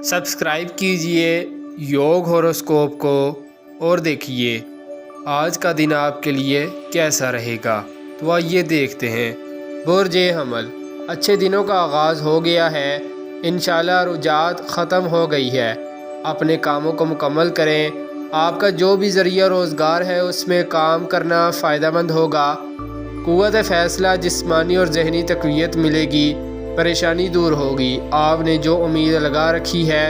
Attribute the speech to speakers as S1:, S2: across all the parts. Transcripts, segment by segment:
S1: Subscribe कीजिए योग horoscope को और देखिए आज का दिन आपके लिए कैसा रहेगा। तो आइए देखते हैं। बुर्ज हमल, अच्छे दिनों का आगाज़ हो गया है। इंशाल्लाह रुजात ख़त्म हो गई है। अपने कामों को मुकम्मल करें। आपका जो भी ज़रिया रोज़गार है उसमें काम करना फ़ायदेमंद होगा। क़ुव्वत फ़ैसला, जिस्मानी और ज़हनी तक़वियत मिलेगी। परेशानी दूर होगी। आपने जो उम्मीद लगा रखी है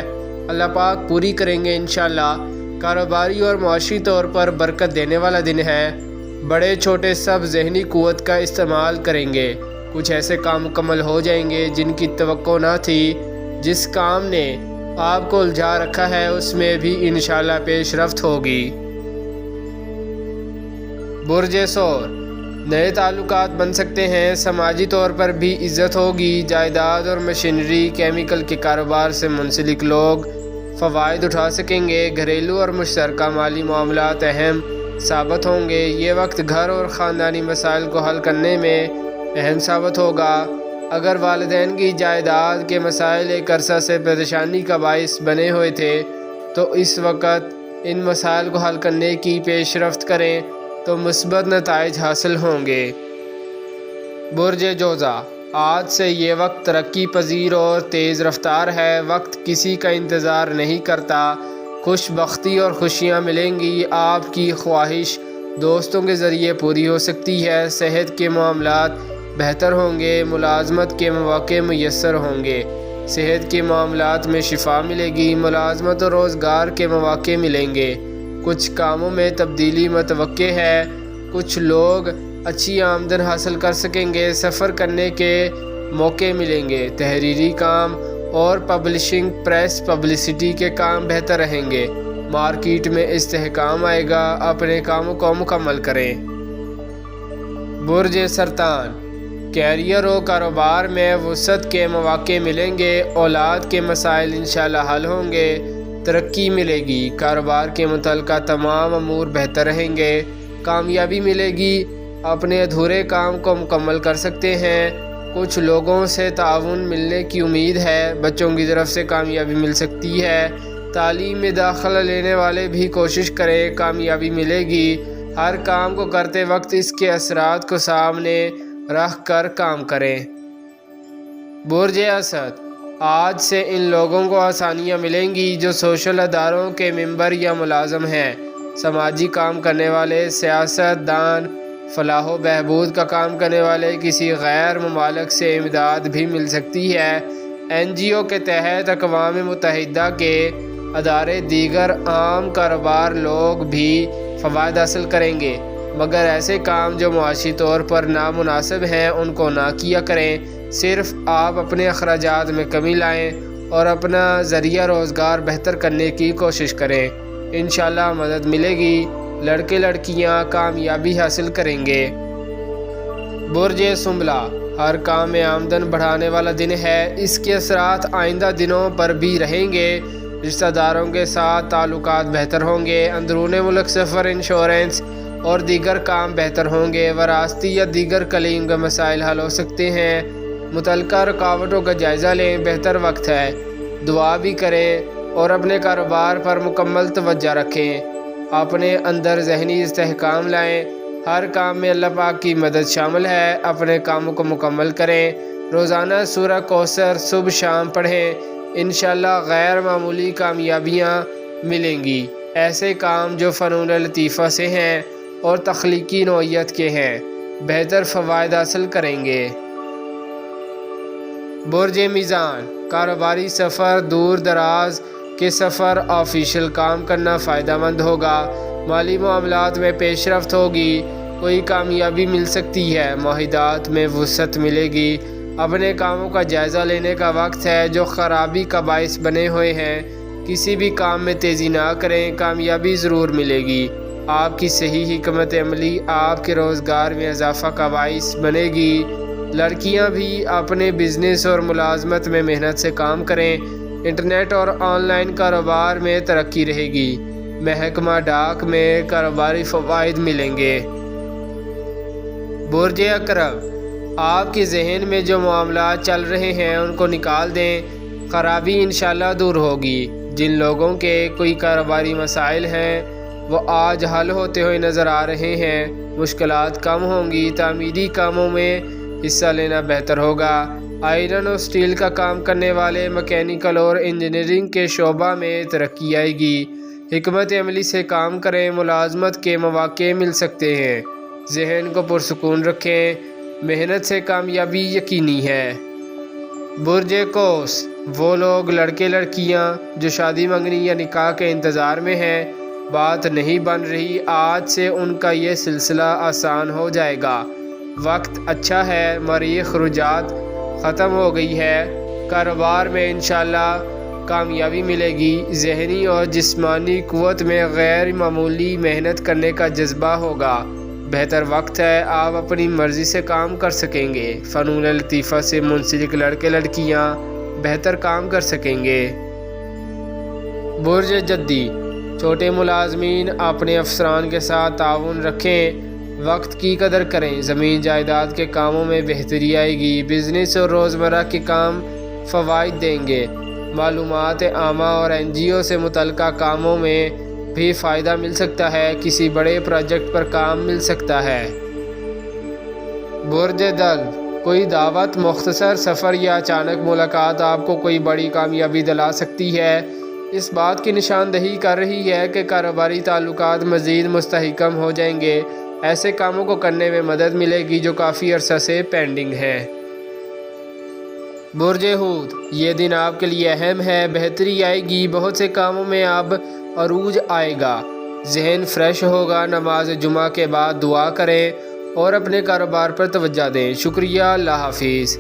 S1: अल्लाह पाक पूरी करेंगे इंशाल्लाह। कारोबारी और माशी तौर पर बरकत देने वाला दिन है। बड़े छोटे सब ज़हनी क़ुव्वत का इस्तेमाल करेंगे। कुछ ऐसे काम मुकम्मल हो जाएंगे जिनकी तवक्को ना थी। जिस काम ने आपको उलझा रखा है उसमें भी इंशाल्लाह पेशरफ्त होगी। बुर्ज सौर, नए ताल्लुकात बन सकते हैं। समाजी तौर पर भी इज़्ज़त होगी। जायदाद और मशीनरी केमिकल के कारोबार से मुंसलिक लोग फ़वाइद उठा सकेंगे। घरेलू और मुश्तरका माली मामलात अहम साबित होंगे। ये वक्त घर और ख़ानदानी मसाइल को हल करने में अहम साबित होगा। अगर वालिदैन की जायदाद के मसाइल एक अरसा से परेशानी का बाइस बने हुए थे तो इस वक्त इन मसाइल को हल करने की पेशरफ्त करें तो मुस्बत नताइज हासिल होंगे। बुर्ज जोज़ा, आज से ये वक्त तरक्की पजीर और तेज़ रफ्तार है। वक्त किसी का इंतज़ार नहीं करता। खुशबख्ती और खुशियाँ मिलेंगी। आपकी ख्वाहिश दोस्तों के ज़रिए पूरी हो सकती है। सेहत के मामलात बेहतर होंगे। मुलाजमत के मौके मुयस्सर होंगे। सेहत के मामलात में शिफा मिलेगी। मुलाजमत और रोज़गार के मौके मिलेंगे। कुछ कामों में तब्दीली मतवक्के है। कुछ लोग अच्छी आमदन हासिल कर सकेंगे। सफ़र करने के मौके मिलेंगे। तहरीरी काम और पब्लिशिंग, प्रेस पब्लिसिटी के काम बेहतर रहेंगे। मार्केट में इस्तेहकाम आएगा। अपने कामों को मुकम्मल करें। बुर्ज सरतान, कैरियर और कारोबार में वसअत के मौके मिलेंगे। औलाद के मसाइल इंशाल्लाह हल होंगे। तरक्की मिलेगी। कारोबार के मुतल्लिक़ तमाम अमूर बेहतर रहेंगे। कामयाबी मिलेगी। अपने अधूरे काम को मुकम्मल कर सकते हैं। कुछ लोगों से ताउन मिलने की उम्मीद है। बच्चों की तरफ से कामयाबी मिल सकती है। तालीम में दाखिला लेने वाले भी कोशिश करें, कामयाबी मिलेगी। हर काम को करते वक्त इसके असरात को सामने रख कर काम करें। बुर्ज असद, आज से इन लोगों को आसानियाँ मिलेंगी जो सोशल अदारों के मेंबर या मुलाजम हैं। समाजी काम करने वाले, सियासतदान, फलाह व बहबूद का काम करने वाले, किसी गैर ममालिक से इमदाद भी मिल सकती है। NGO के तहत अक़वाम मुत्तहिदा के अदारे, दीगर आम कारोबार लोग भी फ़वाइद हासिल करेंगे। मगर ऐसे काम जो मुआशी तौर पर नामुनासिब हैं उनको ना किया करें। सिर्फ आप अपने अखराजात में कमी लाएं और अपना ज़रिया रोज़गार बेहतर करने की कोशिश करें। इंशाल्लाह मदद मिलेगी। लड़के लड़कियां कामयाबी हासिल करेंगे। बुर्ज सुंबला, हर काम में आमदन बढ़ाने वाला दिन है। इसके असरात आइंदा दिनों पर भी रहेंगे। रिश्तेदारों के साथ ताल्लुकात बेहतर होंगे। अंदरूनी मुल्क सफ़र, इंश्योरेंस और दीगर काम बेहतर होंगे। वरासती या दीगर कलीम के मसाइल हल हो सकते हैं। मुतल्लिका रुकावटों का जायज़ा लें। बेहतर वक्त है। दुआ भी करें और अपने कारोबार पर मुकम्मल तवज्जो रखें। अपने अंदर ज़हनी इस्तेहकाम लाएं। हर काम में अल्लाह पाक की मदद शामिल है। अपने कामों को मुकम्मल करें। रोज़ाना सूरह कौसर सुबह शाम पढ़ें। इंशाल्लाह गैर मामूली कामयाबियाँ मिलेंगी। ऐसे काम जो फ़नून लतीफ़ा से हैं और तख्लीकी नौइयत के हैं, बेहतर फ़वाइद हासिल करेंगे। बुर्ज मीज़ान, कारोबारी सफ़र, दूर दराज के सफ़र, ऑफिशियल काम करना फ़ायदेमंद होगा। माली मामलात में पेशरफ्त होगी। कोई कामयाबी मिल सकती है। माहिदात में वसअत मिलेगी। अपने कामों का जायज़ा लेने का वक्त है जो ख़राबी का बाइस बने हुए हैं। किसी भी काम में तेज़ी ना करें, कामयाबी ज़रूर मिलेगी। आपकी सही हिकमत अमली आपके रोज़गार में इजाफ़ा का बाइस बनेगी। लड़कियां भी अपने बिज़नेस और मुलाजमत में मेहनत से काम करें। इंटरनेट और ऑनलाइन कारोबार में तरक्की रहेगी। महकमा डाक में कारोबारी फ़वाइद मिलेंगे। बुर्ज अकरब, आपके जहन में जो मामला चल रहे हैं उनको निकाल दें। خرابی انشاءاللہ دور ہوگی۔ جن لوگوں کے کوئی کاروباری مسائل ہیں وہ آج حل ہوتے ہوئے نظر آ رہے ہیں۔ مشکلات کم ہوں گی، تعمیری کاموں میں حصہ لینا بہتر ہوگا۔ آئرن اور سٹیل کا کام کرنے والے مکینیکل اور انجینئرنگ کے شعبہ میں ترقی آئے گی۔ حکمت عملی سے کام کریں، ملازمت کے مواقع مل سکتے ہیں۔ ذہن کو پرسکون رکھیں، محنت سے کامیابی یقینی ہے۔ برج قوس، وہ لوگ لڑکے لڑکیاں جو شادی منگنی یا نکاح کے انتظار میں ہیں، بات نہیں بن رہی، آج سے ان کا یہ سلسلہ آسان ہو جائے گا۔ وقت اچھا ہے، مریخ رجحان ختم ہو گئی ہے، کاروبار میں انشاءاللہ کامیابی ملے گی۔ ذہنی اور جسمانی قوت میں غیر معمولی محنت کرنے کا جذبہ ہوگا۔ بہتر وقت ہے، آپ اپنی مرضی سے کام کر سکیں گے۔ فنون لطیفہ سے منسلک لڑکے لڑکیاں بہتر کام کر سکیں گے۔ برج جدی، چھوٹے ملازمین اپنے افسران کے ساتھ تعاون رکھیں، وقت کی قدر کریں۔ زمین جائیداد کے کاموں میں بہتری آئے گی۔ بزنس اور روزمرہ کے کام فوائد دیں گے۔ معلومات عامہ اور NGO سے متعلقہ کاموں میں بھی فائدہ مل سکتا ہے۔ کسی بڑے پروجیکٹ پر کام مل سکتا ہے۔ برج دل، کوئی دعوت، مختصر سفر یا اچانک ملاقات آپ کو کوئی بڑی کامیابی دلا سکتی ہے۔ اس بات کی نشاندہی کر رہی ہے کہ کاروباری تعلقات مزید مستحکم ہو جائیں گے۔ ایسے کاموں کو کرنے میں مدد ملے گی جو کافی عرصہ سے پینڈنگ ہیں۔ برج حوت، یہ دن آپ کے لیے اہم ہے، بہتری آئے گی، بہت سے کاموں میں اب عروج آئے گا، ذہن فریش ہوگا۔ نماز جمعہ کے بعد دعا کریں اور اپنے کاروبار پر توجہ دیں۔ شکریہ، اللہ حافظ۔